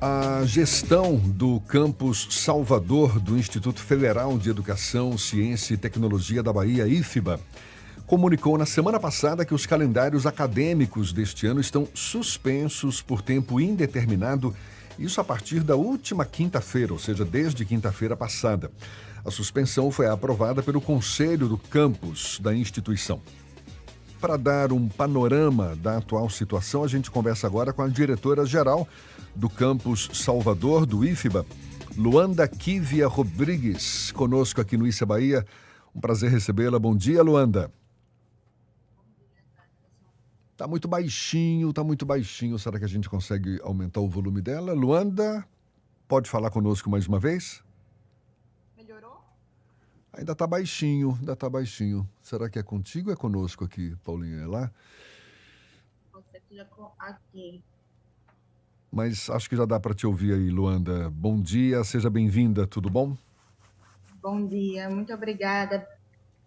A gestão do campus Salvador do Instituto Federal de Educação, Ciência e Tecnologia da Bahia, IFBA, comunicou na semana passada que os calendários acadêmicos deste ano estão suspensos por tempo indeterminado, isso a partir da última quinta-feira, ou seja, desde quinta-feira passada. A suspensão foi aprovada pelo Conselho do Campus da instituição. Para dar um panorama da atual situação, a gente conversa agora com a diretora-geral do Campus Salvador, do IFBA, Luanda Kivia Rodrigues, conosco aqui no Issa Bahia. Um prazer recebê-la. Bom dia, Luanda. Tá muito baixinho, tá muito baixinho. Será que a gente consegue aumentar o volume dela? Luanda, pode falar conosco mais uma vez? Melhorou? Ainda tá baixinho, ainda tá baixinho. Será que é contigo ou é conosco aqui, Paulinha? É lá? Você fica aqui. Mas acho que já dá para te ouvir aí, Luanda. Bom dia, seja bem-vinda, tudo bom? Bom dia, muito obrigada,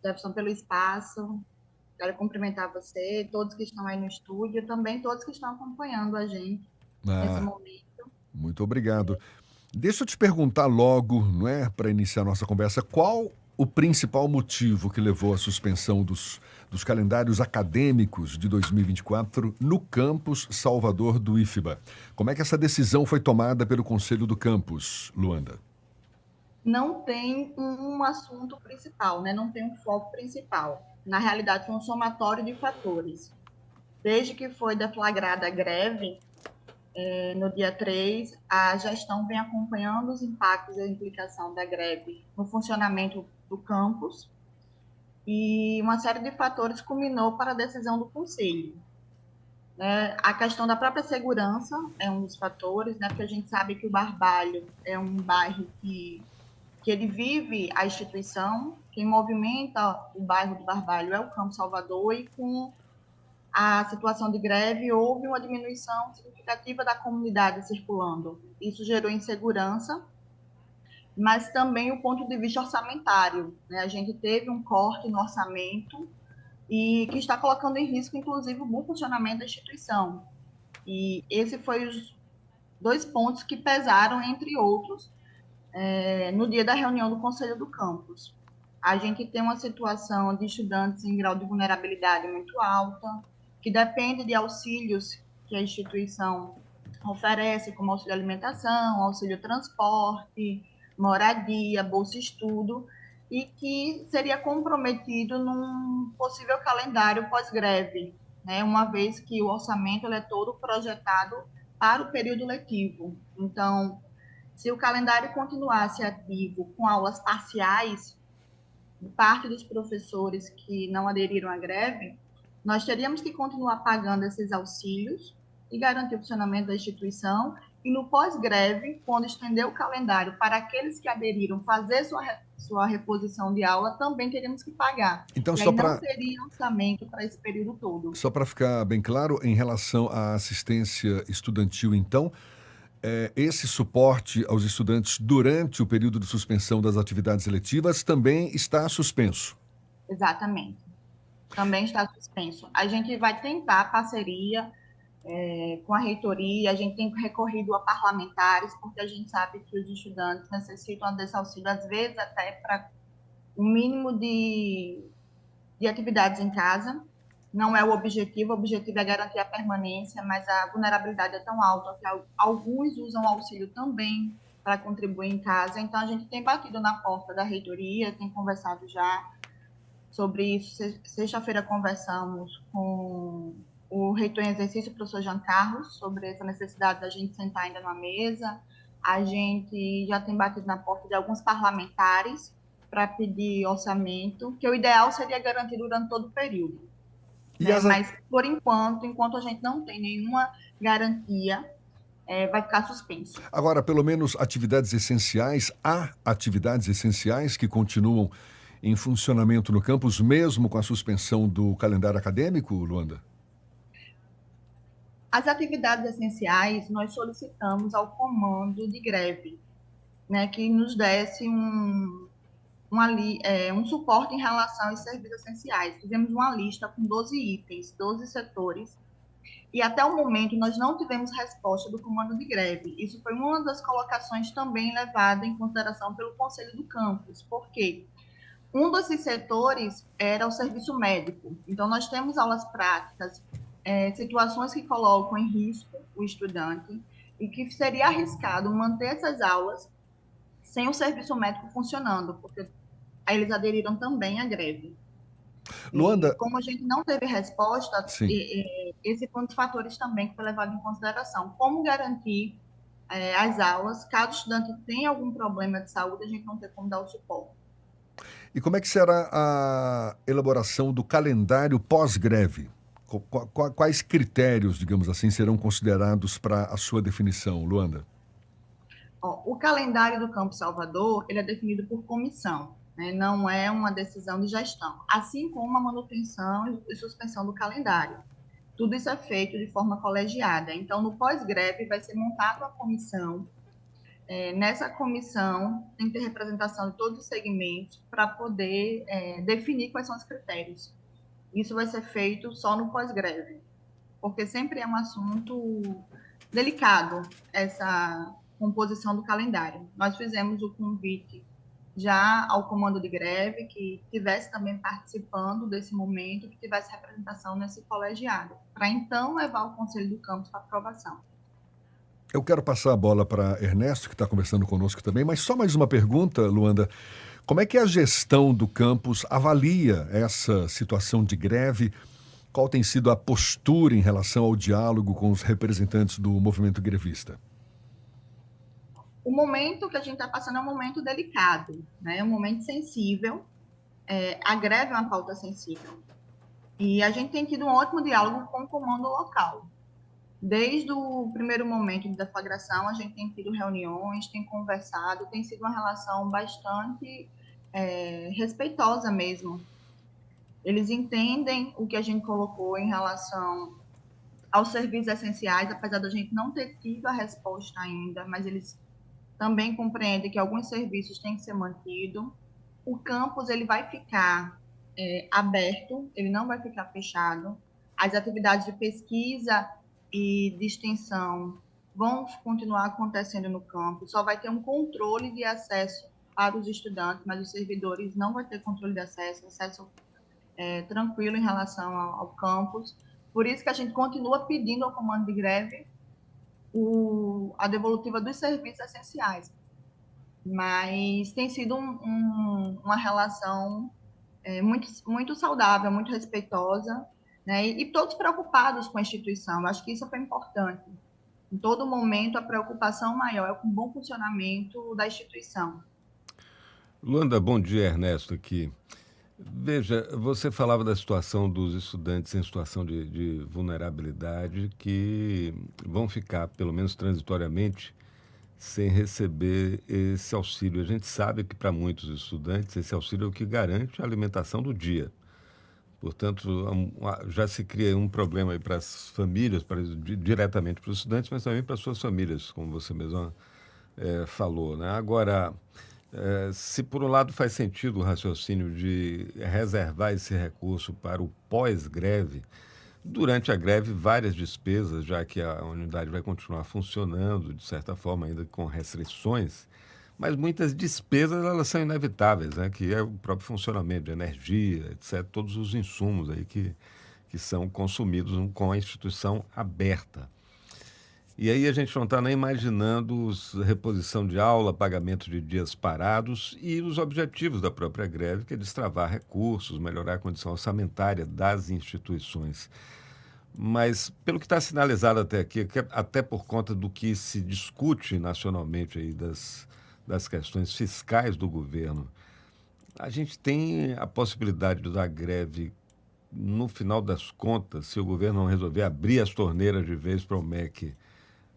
Jefferson, pelo espaço. Quero cumprimentar você, todos que estão aí no estúdio, também todos que estão acompanhando a gente nesse momento. Muito obrigado. Deixa eu te perguntar logo, não é, para iniciar a nossa conversa, qual o principal motivo que levou à suspensão dos calendários acadêmicos de 2024 no campus Salvador do IFBA? Como é que essa decisão foi tomada pelo Conselho do Campus, Luanda? Não tem um assunto principal, né? Não tem um foco principal. Na realidade, foi um somatório de fatores. Desde que foi deflagrada a greve, no dia 3, a gestão vem acompanhando os impactos e a implicação da greve no funcionamento do campus, e uma série de fatores culminou para a decisão do Conselho. A questão da própria segurança é um dos fatores, né, porque a gente sabe que o Barbalho é um bairro que ele vive a instituição, quem movimenta o bairro do Barbalho é o Campo Salvador, e com a situação de greve houve uma diminuição significativa da comunidade circulando. Isso gerou insegurança, mas também o ponto de vista orçamentário, né? A gente teve um corte no orçamento e que está colocando em risco, inclusive, o bom funcionamento da instituição. E esse foi os dois pontos que pesaram, entre outros, no dia da reunião do Conselho do Campus. A gente tem uma situação de estudantes em grau de vulnerabilidade muito alta, que depende de auxílios que a instituição oferece, como auxílio alimentação, auxílio transporte, moradia, bolsa estudo, e que seria comprometido num possível calendário pós-greve, né? Uma vez que o orçamento ele é todo projetado para o período letivo. Então, se o calendário continuasse ativo com aulas parciais, parte dos professores que não aderiram à greve, nós teríamos que continuar pagando esses auxílios e garantir o funcionamento da instituição, e no pós-greve, quando estender o calendário para aqueles que aderiram fazer sua reposição de aula, também teríamos que pagar. Então, e aí não teria orçamento para esse período todo. Só para ficar bem claro, em relação à assistência estudantil, então, esse suporte aos estudantes durante o período de suspensão das atividades eletivas também está suspenso. Exatamente. Também está suspenso. A gente vai tentar parceria com a reitoria, a gente tem recorrido a parlamentares, porque a gente sabe que os estudantes necessitam desse auxílio, às vezes até para um mínimo de atividades em casa. Não é o objetivo é garantir a permanência, mas a vulnerabilidade é tão alta que alguns usam o auxílio também para contribuir em casa. Então, a gente tem batido na porta da reitoria, tem conversado já sobre isso. Sexta-feira conversamos com o reitor em exercício, o professor Jean Carlos, sobre essa necessidade da gente sentar ainda numa mesa. A gente já tem batido na porta de alguns parlamentares para pedir orçamento, que o ideal seria garantir durante todo o período. Mas, por enquanto a gente não tem nenhuma garantia, vai ficar suspenso. Agora, pelo menos atividades essenciais, há atividades essenciais que continuam em funcionamento no campus, mesmo com a suspensão do calendário acadêmico, Luanda? As atividades essenciais, nós solicitamos ao comando de greve, né, que nos desse um suporte em relação aos serviços essenciais. Fizemos uma lista com 12 itens, 12 setores, E até o momento nós não tivemos resposta do comando de greve. Isso foi uma das colocações também levada em consideração pelo Conselho do Campus, porque um desses setores era o serviço médico. Então, nós temos aulas práticas, situações que colocam em risco o estudante e que seria arriscado manter essas aulas sem o serviço médico funcionando, porque aí eles aderiram também à greve. E Luanda, como a gente não teve resposta, sim. esse foi um dos fatores também que foi levado em consideração. Como garantir as aulas, caso o estudante tenha algum problema de saúde, a gente não tem como dar o suporte. E como é que será a elaboração do calendário pós-greve? Quais critérios, digamos assim, serão considerados para a sua definição, Luanda? Ó, o calendário do Campo Salvador ele é definido por comissão, né? Não é uma decisão de gestão, assim como a manutenção e suspensão do calendário. Tudo isso é feito de forma colegiada. Então, no pós-greve, vai ser montada uma comissão. Nessa comissão, tem que ter representação de todos os segmentos para poder definir quais são os critérios. Isso vai ser feito só no pós-greve, porque sempre é um assunto delicado essa composição do calendário. Nós fizemos o convite já ao comando de greve, que estivesse também participando desse momento, que tivesse representação nesse colegiado, para então levar ao Conselho do Campus para aprovação. Eu quero passar a bola para Ernesto, que está conversando conosco também, mas só mais uma pergunta, Luanda. Como é que a gestão do campus avalia essa situação de greve? Qual tem sido a postura em relação ao diálogo com os representantes do movimento grevista? O momento que a gente está passando é um momento delicado, né? É um momento sensível. A greve é uma pauta sensível. E a gente tem tido um ótimo diálogo com o comando local. Desde o primeiro momento de deflagração, a gente tem tido reuniões, tem conversado, tem sido uma relação bastante respeitosa mesmo. Eles entendem o que a gente colocou em relação aos serviços essenciais, apesar da gente não ter tido a resposta ainda, mas eles também compreendem que alguns serviços têm que ser mantidos. O campus ele vai ficar aberto, ele não vai ficar fechado. As atividades de pesquisa e de extensão vão continuar acontecendo no campus, só vai ter um controle de acesso para os estudantes, mas os servidores não vão ter controle de acesso, tranquilo em relação ao campus. Por isso que a gente continua pedindo ao comando de greve a devolutiva dos serviços essenciais. Mas tem sido uma relação muito, muito saudável, muito respeitosa, né? E todos preocupados com a instituição. Eu acho que isso foi importante. Em todo momento, a preocupação maior é com o bom funcionamento da instituição. Luanda, bom dia, Ernesto aqui. Veja, você falava da situação dos estudantes em situação de vulnerabilidade que vão ficar, pelo menos transitoriamente, sem receber esse auxílio. A gente sabe que para muitos estudantes esse auxílio é o que garante a alimentação do dia. Portanto, já se cria um problema aí para as famílias, diretamente para os estudantes, mas também para as suas famílias, como você mesma falou, né? Agora, se por um lado faz sentido o raciocínio de reservar esse recurso para o pós-greve, durante a greve várias despesas, já que a unidade vai continuar funcionando, de certa forma, ainda com restrições, mas muitas despesas elas são inevitáveis, né? Que é o próprio funcionamento de energia, etc., todos os insumos aí que são consumidos com a instituição aberta. E aí a gente não está nem imaginando reposição de aula, pagamento de dias parados e os objetivos da própria greve, que é destravar recursos, melhorar a condição orçamentária das instituições. Mas, pelo que está sinalizado até aqui, até por conta do que se discute nacionalmente aí das questões fiscais do governo, a gente tem a possibilidade da greve, no final das contas, se o governo não resolver abrir as torneiras de vez para o MEC,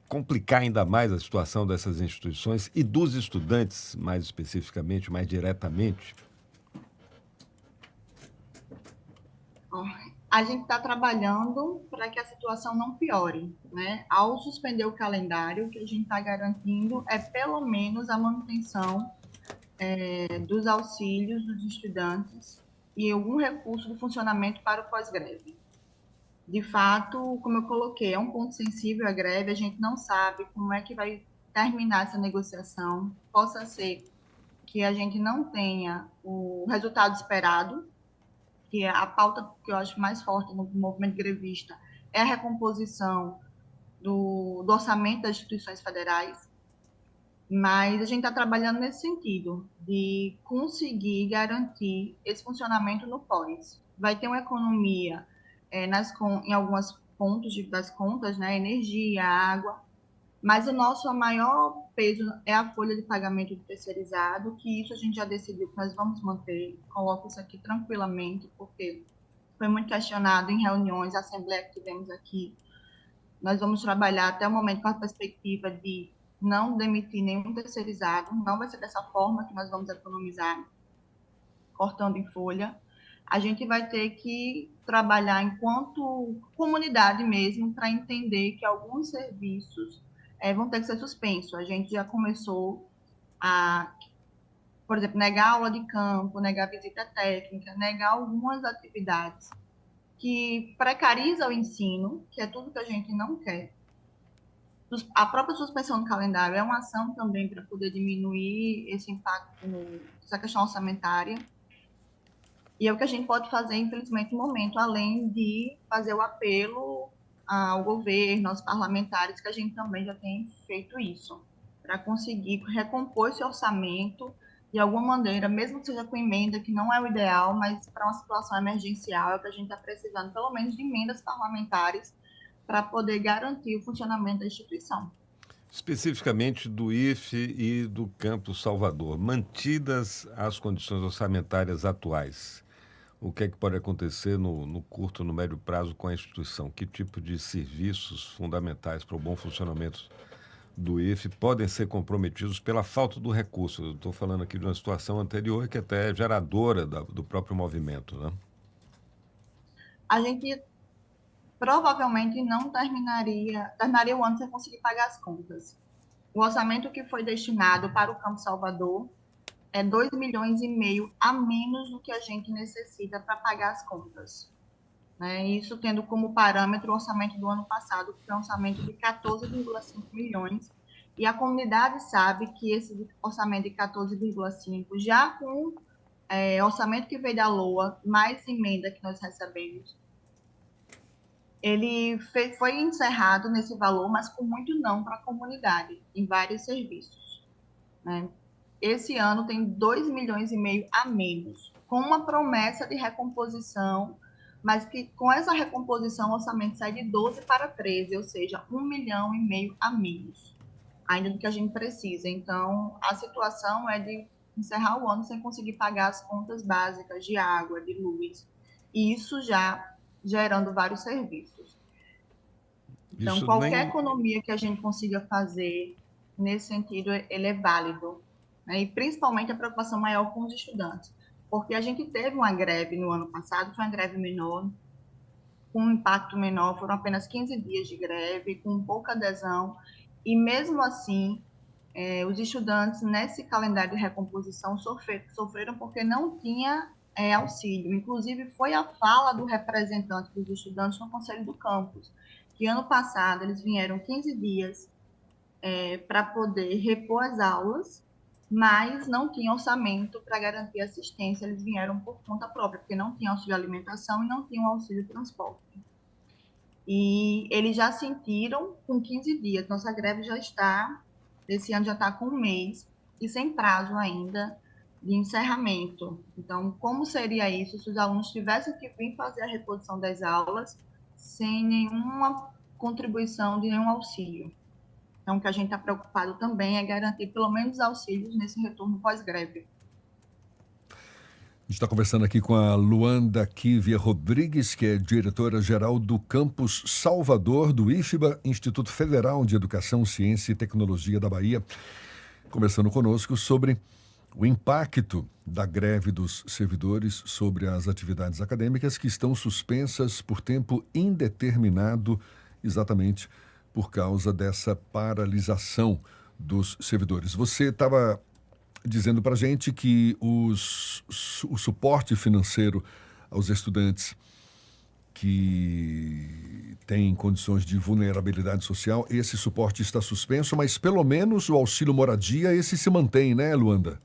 complicar ainda mais a situação dessas instituições e dos estudantes, mais especificamente, mais diretamente? A gente está trabalhando para que a situação não piore, né? Ao suspender o calendário, o que a gente está garantindo é pelo menos a manutenção dos auxílios dos estudantes e algum recurso do funcionamento para o pós-greve. De fato, como eu coloquei, é um ponto sensível a greve, a gente não sabe como é que vai terminar essa negociação. Possa ser que a gente não tenha o resultado esperado, que é a pauta que eu acho mais forte no movimento grevista, é a recomposição do orçamento das instituições federais, mas a gente está trabalhando nesse sentido, de conseguir garantir esse funcionamento no pós. Vai ter uma economia em alguns pontos das contas, né, energia, água, mas o nosso maior peso é a folha de pagamento do terceirizado, que isso a gente já decidiu que nós vamos manter. Coloco isso aqui tranquilamente, porque foi muito questionado em reuniões, assembleia que tivemos aqui. Nós vamos trabalhar até o momento com a perspectiva de não demitir nenhum terceirizado, não vai ser dessa forma que nós vamos economizar, cortando em folha. A gente vai ter que trabalhar enquanto comunidade mesmo para entender que alguns serviços vão ter que ser suspensos. A gente já começou a, por exemplo, negar aula de campo, negar visita técnica, negar algumas atividades que precariza o ensino, que é tudo que a gente não quer. A própria suspensão do calendário é uma ação também para poder diminuir esse impacto nessa questão orçamentária. E é o que a gente pode fazer, infelizmente, no momento, além de fazer o apelo ao governo, aos parlamentares, que a gente também já tem feito isso, para conseguir recompor esse orçamento de alguma maneira, mesmo que seja com emenda, que não é o ideal, mas para uma situação emergencial, é o que a gente está precisando, pelo menos de emendas parlamentares, para poder garantir o funcionamento da instituição. Especificamente do IFE e do Campus Salvador, mantidas as condições orçamentárias atuais, o que é que pode acontecer no curto, no médio prazo com a instituição? Que tipo de serviços fundamentais para o bom funcionamento do IFE podem ser comprometidos pela falta do recurso? Eu estou falando aqui de uma situação anterior que até é geradora do próprio movimento, né? A gente provavelmente não terminaria o ano sem conseguir pagar as contas. O orçamento que foi destinado para o Campo Salvador é 2,5 milhões a menos do que a gente necessita para pagar as contas. Né? Isso tendo como parâmetro o orçamento do ano passado, que foi um orçamento de 14,5 milhões, e a comunidade sabe que esse orçamento de 14,5, já com orçamento que veio da LOA, mais emenda que nós recebemos, ele foi encerrado nesse valor, mas com muito não para a comunidade, em vários serviços. Né? Esse ano tem 2,5 milhões a menos, com uma promessa de recomposição, mas que com essa recomposição o orçamento sai de 12 para 13, ou seja, 1,5 milhão a menos, ainda do que a gente precisa. Então, a situação é de encerrar o ano sem conseguir pagar as contas básicas de água, de luz, e isso já gerando vários serviços. Então, Isso qualquer nem... economia que a gente consiga fazer nesse sentido, ele é válido. Né? E principalmente a preocupação maior com os estudantes, porque a gente teve uma greve no ano passado, foi uma greve menor, com um impacto menor, foram apenas 15 dias de greve, com pouca adesão, e mesmo assim, os estudantes nesse calendário de recomposição sofreram porque não tinha auxílio. Inclusive, foi a fala do representante dos estudantes no Conselho do Campus, que ano passado eles vieram 15 dias para poder repor as aulas, mas não tinha orçamento para garantir assistência, eles vieram por conta própria, porque não tinha auxílio alimentação e não tinha auxílio transporte. E eles já sentiram com 15 dias, nossa greve já está, esse ano já está com um mês, e sem prazo ainda de encerramento. Então, como seria isso se os alunos tivessem que vir fazer a reposição das aulas sem nenhuma contribuição de nenhum auxílio? Então, o que a gente está preocupado também é garantir pelo menos auxílios nesse retorno pós-greve. A gente está conversando aqui com a Luanda Kívia Rodrigues, que é diretora-geral do Campus Salvador, do IFBA, Instituto Federal de Educação, Ciência e Tecnologia da Bahia, conversando conosco sobre o impacto da greve dos servidores sobre as atividades acadêmicas que estão suspensas por tempo indeterminado, exatamente por causa dessa paralisação dos servidores. Você estava dizendo para a gente que o suporte financeiro aos estudantes que têm condições de vulnerabilidade social, esse suporte está suspenso, mas pelo menos o auxílio moradia, esse se mantém, né, Luanda?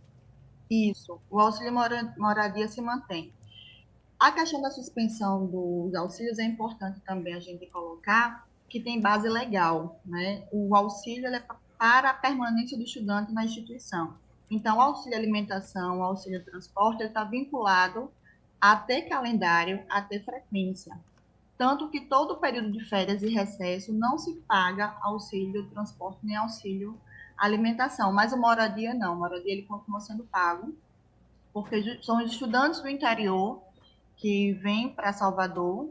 Isso, o auxílio moradia se mantém. A questão da suspensão dos auxílios é importante também a gente colocar que tem base legal, né? O auxílio ele é para a permanência do estudante na instituição. Então, o auxílio alimentação, o auxílio transporte, ele está vinculado a ter calendário, a ter frequência. Tanto que todo o período de férias e recesso não se paga auxílio transporte nem auxílio alimentação, mas o moradia não. O moradia ele continua sendo pago, porque são os estudantes do interior que vêm para Salvador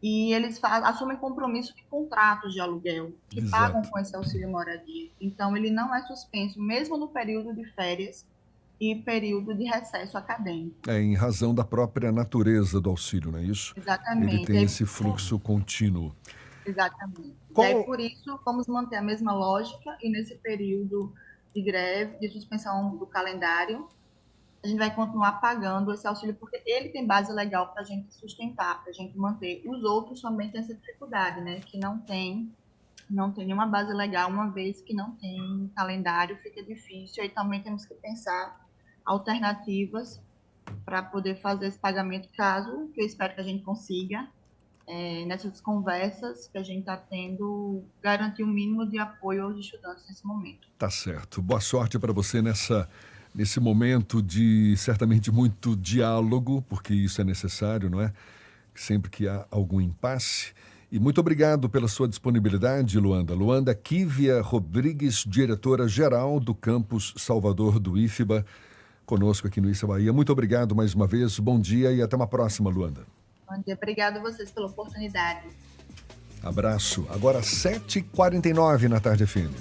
e eles assumem compromisso de contratos de aluguel, que pagam com esse auxílio moradia. Então, ele não é suspenso, mesmo no período de férias e período de recesso acadêmico. Em razão da própria natureza do auxílio, não é isso? Exatamente. Ele tem esse fluxo contínuo. Exatamente. E aí, por isso, vamos manter a mesma lógica e nesse período de greve, de suspensão do calendário, a gente vai continuar pagando esse auxílio, porque ele tem base legal para a gente sustentar, para a gente manter. Os outros também têm essa dificuldade, né? Que não tem nenhuma base legal, uma vez que não tem calendário, fica difícil. Aí também temos que pensar alternativas para poder fazer esse pagamento, caso, que eu espero que a gente consiga, nessas conversas que a gente está tendo, garantir um mínimo de apoio aos estudantes nesse momento. Tá certo. Boa sorte para você nesse momento de, certamente, muito diálogo, porque isso é necessário, não é? Sempre que há algum impasse. E muito obrigado pela sua disponibilidade, Luanda. Luanda Kívia Rodrigues, diretora-geral do Campus Salvador do IFBA, conosco aqui no Issa Bahia. Muito obrigado mais uma vez, bom dia e até uma próxima, Luanda. Bom dia, obrigado a vocês pela oportunidade. Abraço. Agora 7h49 na Tarde FM.